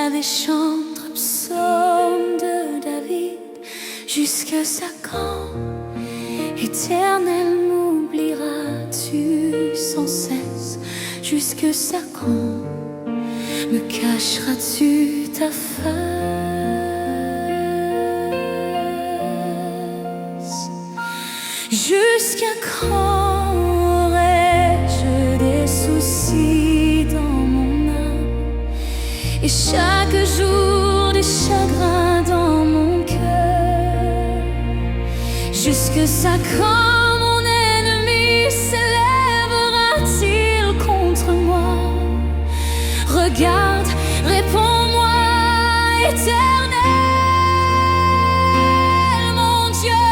chefs des chantres, psaume de David. Jusque quand, Éternel, m'oublieras-tu sans cesse? Jusque quand me cacheras-tu ta face? Jusqu'à quand aurai-je des soucis dans mon âme, et chaque jour des chagrins dans mon cœur? Jusque quand mon ennemi s'élèvera-t-il contre moi? Regarde, réponds-moi, Éternel, mon Dieu.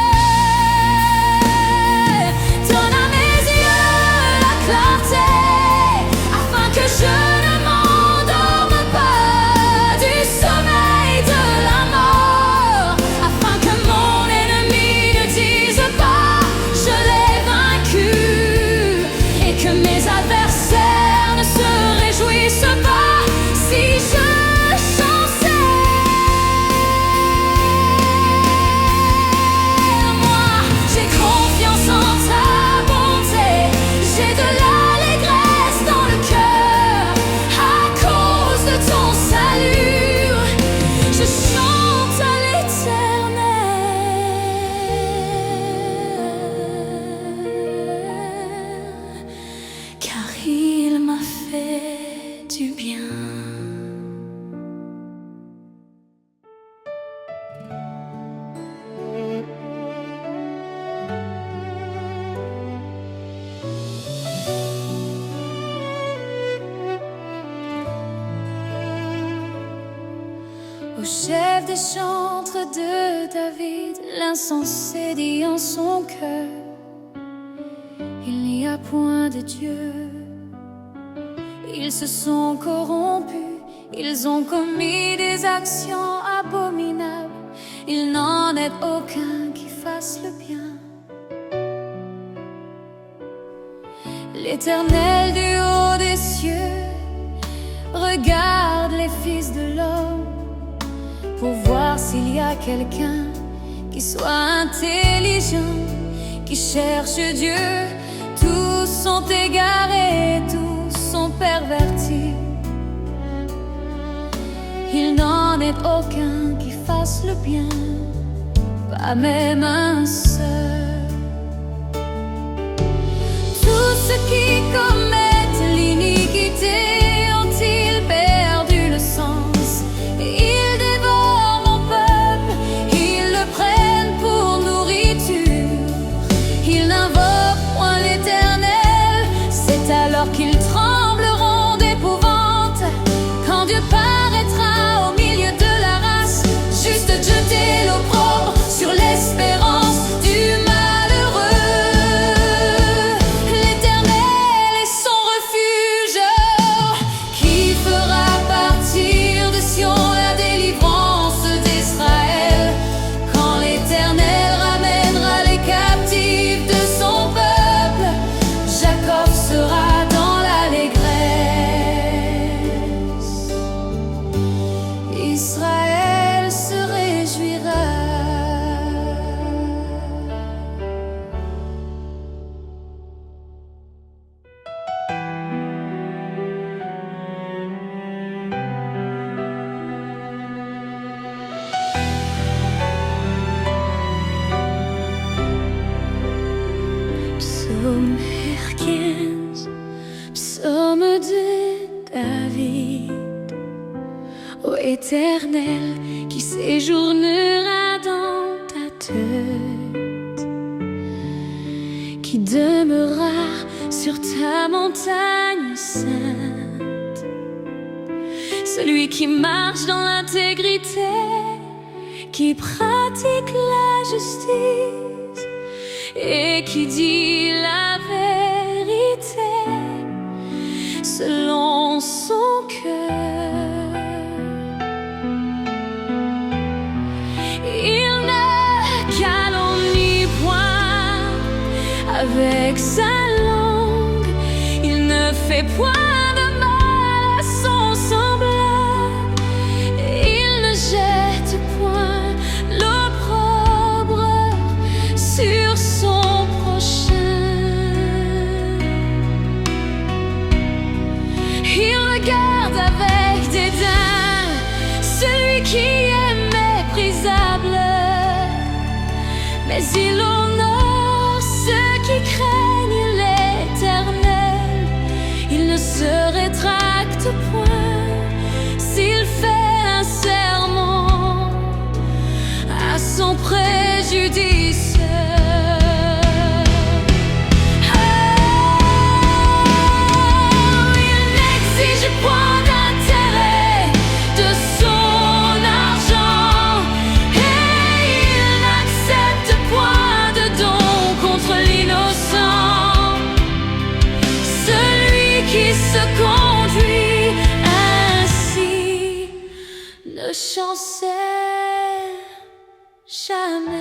Donne à mes yeux la clarté, afin que je ne m'endorme pas du sommeil de la mort, afin que mon ennemi ne dise pas je l'ai vaincu, et que mes adversaires ne se réjouissent pas si je chancelle. Moi, j'ai confiance en ta bonté, j'ai de l'allégresse dans le cœur à cause de ton salut. Je chante à l'Éternel, car il m'a fait du bien. Au chef des chantres de David, l'insensé dit en son cœur: il n'y a point de Dieu. Ils se sont corrompus, ils ont commis des actions abominables. Il n'en est aucun qui fasse le bien. L'Éternel du haut des cieux regarde les fils de l'homme pour voir s'il y a quelqu'un qui soit intelligent, qui cherche Dieu. Tous sont égarés, tous sont pervertis. Il n'en est aucun qui fasse le bien, pas même un seul. Tous ceux qui commettent l'iniquité ont-ils perdu le sens? Ils dévorent mon peuple, ils le prennent pour nourriture. Ils n'invoquent point l'Éternel, c'est alors qu'ils trembleront d'épouvante. Quand Dieu paraîtra au milieu de la race, juste jeter l'opprobre sur l'espérance du malheureux. L'Éternel est son refuge, qui fera partir de Sion la délivrance d'Israël. Quand l'Éternel ramènera les captifs de son peuple, Jacob sera dans l'allégresse, Israël se réjouira. Psaume 15, psaume de David. Ô Éternel, qui séjournera dans ta tête, qui demeurera sur ta montagne sainte, celui qui marche dans l'intégrité, qui pratique la justice et qui dit la vérité selon son cœur. Il ne calomnie point avec sa langue, il ne fait point de mal à son semblable. mais il honore ceux qui craignent l'Éternel. Il ne se rétracte point s'il fait un serment à son préjudice. Conduit ainsi ne chancelle jamais.